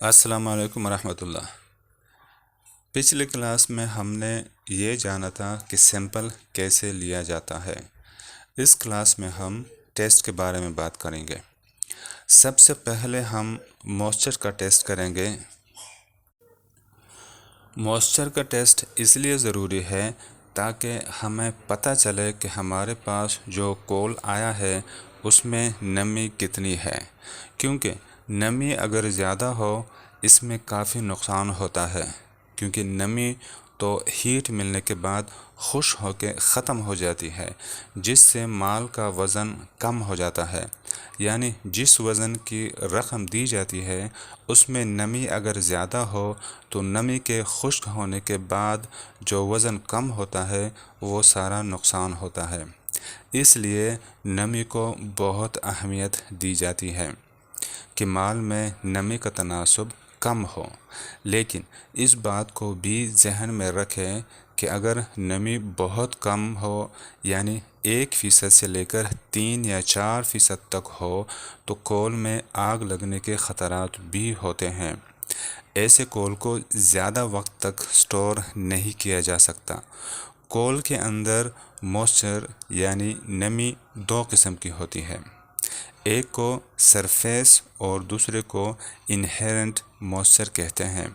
السلام علیکم ورحمۃ اللہ۔ پچھلے کلاس میں ہم نے یہ جانا تھا کہ سیمپل کیسے لیا جاتا ہے۔ اس کلاس میں ہم ٹیسٹ کے بارے میں بات کریں گے۔ سب سے پہلے ہم موئسچر کا ٹیسٹ کریں گے۔ موئسچر کا ٹیسٹ اس لیے ضروری ہے تاکہ ہمیں پتہ چلے کہ ہمارے پاس جو کول آیا ہے اس میں نمی کتنی ہے، کیونکہ نمی اگر زیادہ ہو اس میں کافی نقصان ہوتا ہے، کیونکہ نمی تو ہیٹ ملنے کے بعد خشک ہو کے ختم ہو جاتی ہے، جس سے مال کا وزن کم ہو جاتا ہے۔ یعنی جس وزن کی رقم دی جاتی ہے اس میں نمی اگر زیادہ ہو تو نمی کے خشک ہونے کے بعد جو وزن کم ہوتا ہے وہ سارا نقصان ہوتا ہے۔ اس لیے نمی کو بہت اہمیت دی جاتی ہے کہ مال میں نمی کا تناسب کم ہو، لیکن اس بات کو بھی ذہن میں رکھیں کہ اگر نمی بہت کم ہو، یعنی 1% سے لے کر 3 یا 4% تک ہو تو کول میں آگ لگنے کے خطرات بھی ہوتے ہیں۔ ایسے کول کو زیادہ وقت تک سٹور نہیں کیا جا سکتا۔ کول کے اندر موئسچر یعنی نمی 2 قسم کی ہوتی ہے، ایک کو سرفیس اور دوسرے کو انہیرنٹ موئسچر کہتے ہیں۔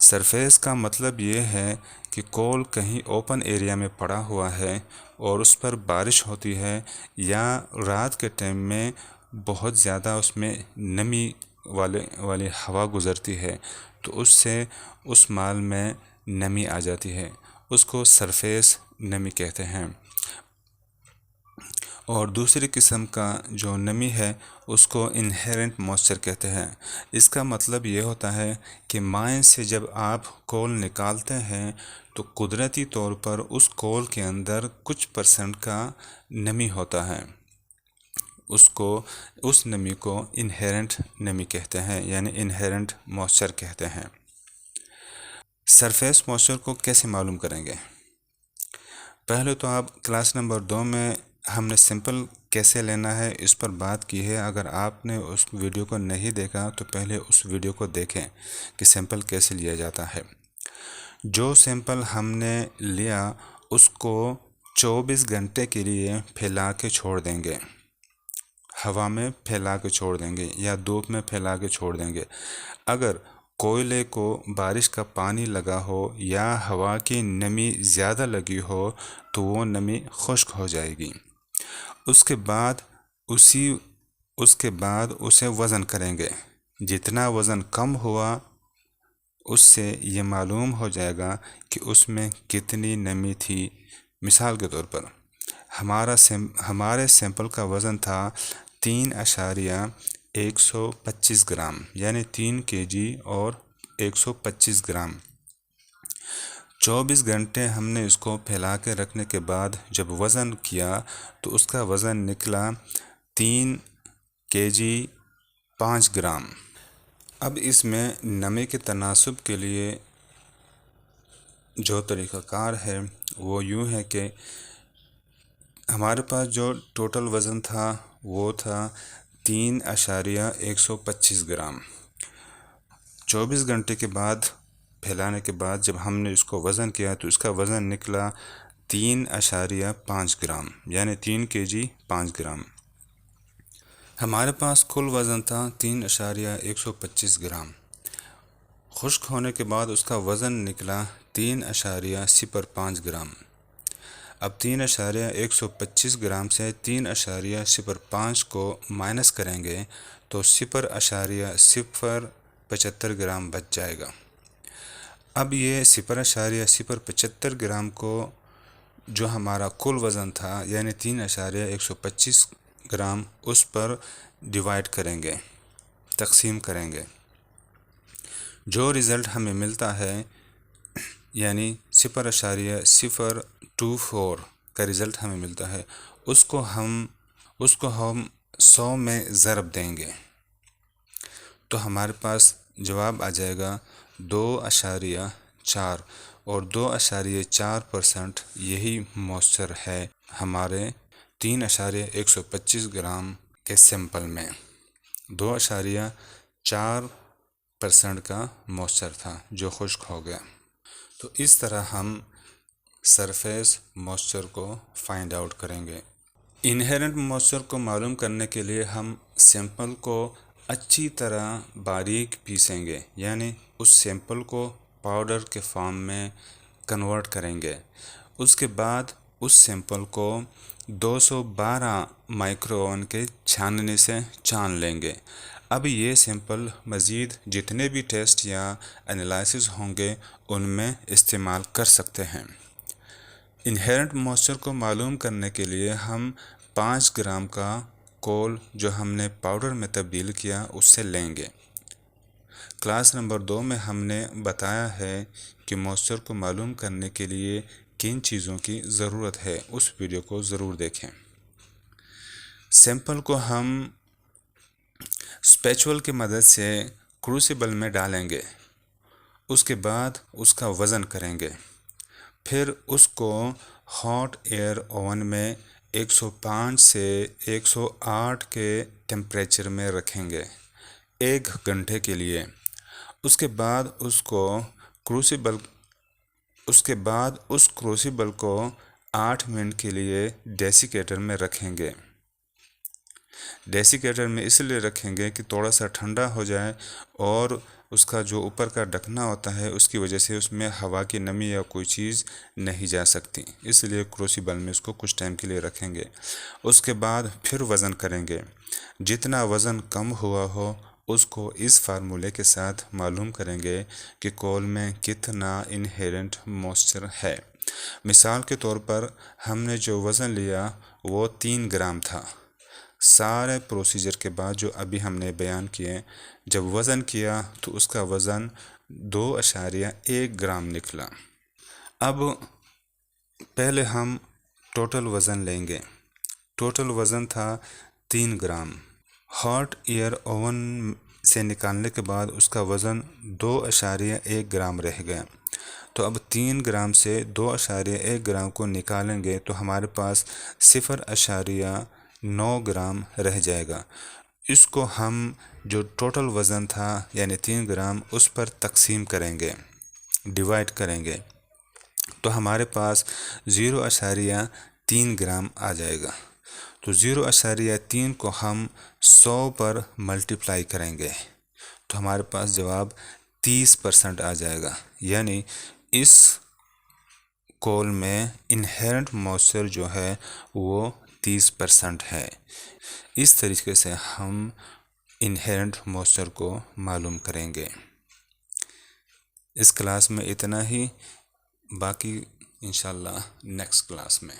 سرفیس کا مطلب یہ ہے کہ کول کہیں اوپن ایریا میں پڑا ہوا ہے اور اس پر بارش ہوتی ہے یا رات کے ٹائم میں بہت زیادہ اس میں نمی والی ہوا گزرتی ہے تو اس سے اس مال میں نمی آ جاتی ہے، اس کو سرفیس نمی کہتے ہیں۔ اور دوسری قسم کا جو نمی ہے اس کو انہیرنٹ موئسچر کہتے ہیں۔ اس کا مطلب یہ ہوتا ہے کہ مائن سے جب آپ کول نکالتے ہیں تو قدرتی طور پر اس کول کے اندر کچھ % کا نمی ہوتا ہے، اس نمی کو انہیرنٹ نمی کہتے ہیں، یعنی انہیرنٹ موئسچر کہتے ہیں۔ سرفیس موئسچر کو کیسے معلوم کریں گے؟ پہلے تو آپ کلاس نمبر 2 میں ہم نے سمپل کیسے لینا ہے اس پر بات کی ہے۔ اگر آپ نے اس ویڈیو کو نہیں دیکھا تو پہلے اس ویڈیو کو دیکھیں کہ سمپل کیسے لیا جاتا ہے۔ جو سمپل ہم نے لیا اس کو 24 گھنٹے کے لیے پھیلا کے چھوڑ دیں گے، ہوا میں پھیلا کے چھوڑ دیں گے یا دھوپ میں پھیلا کے چھوڑ دیں گے۔ اگر کوئلے کو بارش کا پانی لگا ہو یا ہوا کی نمی زیادہ لگی ہو تو وہ نمی خشک ہو جائے گی۔ اس کے بعد اسے وزن کریں گے۔ جتنا وزن کم ہوا اس سے یہ معلوم ہو جائے گا کہ اس میں کتنی نمی تھی۔ مثال کے طور پر ہمارے سیمپل کا وزن تھا 3.125 گرام، یعنی 3 kg اور 125 گرام۔ 24 گھنٹے ہم نے اس کو پھیلا کے رکھنے کے بعد جب وزن کیا تو اس کا وزن نکلا 3 kg 5 گرام۔ اب اس میں نمی کے تناسب کے لیے جو طریقہ کار ہے وہ یوں ہے کہ ہمارے پاس جو ٹوٹل وزن تھا وہ تھا 3.125 گرام۔ 24 گھنٹے کے بعد پھیلانے کے بعد جب ہم نے اس کو وزن کیا تو اس کا وزن نکلا 3.5 گرام، یعنی 3 kg 5 گرام۔ ہمارے پاس کل وزن تھا 3.125 گرام۔ خشک ہونے کے بعد اس کا وزن نکلا 3.05 گرام۔ اب 3.125 گرام سے 3.05 کو مائنس کریں گے تو 0.075 گرام بچ جائے گا۔ اب یہ 0.075 گرام کو جو ہمارا کل وزن تھا یعنی 3.125 گرام اس پر ڈیوائڈ کریں گے، تقسیم کریں گے۔ جو رزلٹ ہمیں ملتا ہے یعنی 0.024 کا رزلٹ ہمیں ملتا ہے اس کو ہم 100 میں ضرب دیں گے تو ہمارے پاس جواب آ جائے گا 2.4، اور 2.4% یہی موئسچر ہے ہمارے 3.125 گرام کے سیمپل میں۔ 2.4% پرسنٹ کا موئسچر تھا جو خشک ہو گیا۔ تو اس طرح ہم سرفیس موئسچر کو فائنڈ آؤٹ کریں گے۔ انہیرنٹ موئسچر کو معلوم کرنے کے لیے ہم سیمپل کو اچھی طرح باریک پیسیں گے، یعنی اس سیمپل کو پاؤڈر کے فارم میں کنورٹ کریں گے۔ اس کے بعد اس سیمپل کو 212 مائکرو اوون کے چھاننی سے چھان لیں گے۔ اب یہ سیمپل مزید جتنے بھی ٹیسٹ یا انالائسس ہوں گے ان میں استعمال کر سکتے ہیں۔ انہیرنٹ موئسچر کو معلوم کرنے کے لیے ہم 5 گرام کا کول جو ہم نے پاؤڈر میں تبدیل کیا اس سے لیں گے۔ کلاس نمبر 2 میں ہم نے بتایا ہے کہ موئسچر کو معلوم کرنے کے لیے کن چیزوں کی ضرورت ہے، اس ویڈیو کو ضرور دیکھیں۔ سیمپل کو ہم اسپیچول کی مدد سے کروسیبل میں ڈالیں گے، اس کے بعد اس کا وزن کریں گے، پھر اس کو ہاٹ ایئر اوون میں 105 سے 108 کے ٹیمپریچر میں رکھیں گے 1 گھنٹے کے لیے۔ اس کے بعد اس کروسیبل کو 8 منٹ کے لیے ڈیسیکیٹر میں رکھیں گے۔ ڈیسیکیٹر میں اس لیے رکھیں گے کہ تھوڑا سا ٹھنڈا ہو جائے اور اس کا جو اوپر کا ڈھکنا ہوتا ہے اس کی وجہ سے اس میں ہوا کی نمی یا کوئی چیز نہیں جا سکتی، اس لیے کروسیبل میں اس کو کچھ ٹائم کے لیے رکھیں گے۔ اس کے بعد پھر وزن کریں گے، جتنا وزن کم ہوا ہو اس کو اس فارمولے کے ساتھ معلوم کریں گے کہ کول میں کتنا انہیرنٹ موئسچر ہے۔ مثال کے طور پر ہم نے جو وزن لیا وہ 3 گرام تھا۔ سارے پروسیجر کے بعد جو ابھی ہم نے بیان کیے، جب وزن کیا تو اس کا وزن 2.1 گرام نکلا۔ اب پہلے ہم ٹوٹل وزن لیں گے۔ ٹوٹل وزن تھا 3 گرام۔ ہاٹ ایئر اوون سے نکالنے کے بعد اس کا وزن 2.1 گرام رہ گیا۔ تو اب 3 گرام سے 2.1 گرام کو نکالیں گے تو ہمارے پاس 0.9 گرام رہ جائے گا۔ اس کو ہم جو ٹوٹل وزن تھا یعنی 3 گرام اس پر تقسیم کریں گے، ڈیوائڈ کریں گے، تو ہمارے پاس 0.3 گرام آ جائے گا۔ تو 0.3 کو ہم 100 پر ملٹیپلائی کریں گے تو ہمارے پاس جواب 30% آ جائے گا، یعنی اس کول میں انہیرنٹ موئسچر جو ہے وہ 30% ہے۔ اس طریقے سے ہم انہیرنٹ موئسچر کو معلوم کریں گے۔ اس کلاس میں اتنا ہی، باقی انشاءاللہ نیکسٹ کلاس میں۔